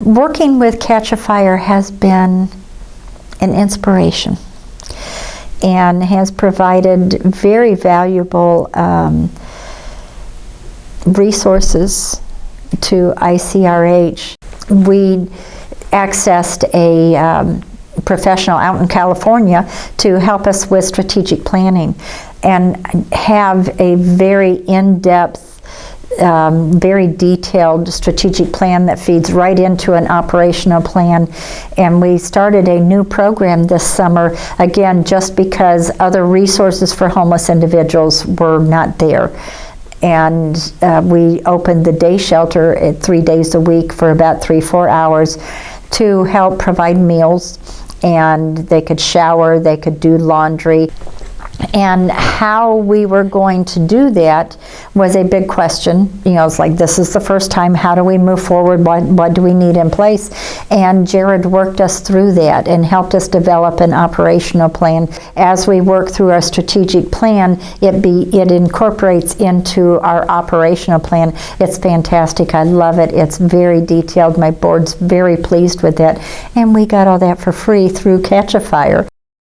Working with Catchafire has been an inspiration and has provided very valuable resources to ICRH. We accessed a professional out in California to help us with strategic planning and have a very in-depth, very detailed strategic plan that feeds right into an operational plan. And we started a new program this summer, again, just because other resources for homeless individuals were not there. And we opened the day shelter at 3 days a week for about 3-4 hours to help provide meals, and they could shower, they could do laundry. And how we were going to do that was a big question. You know, it's like, this is the first time, how do we move forward? What do we need in place? And Jared worked us through that and helped us develop an operational plan. As we work through our strategic plan, it incorporates into our operational plan. It's fantastic. I love it. It's very detailed. My board's very pleased with it. And we got all that for free through Catchafire.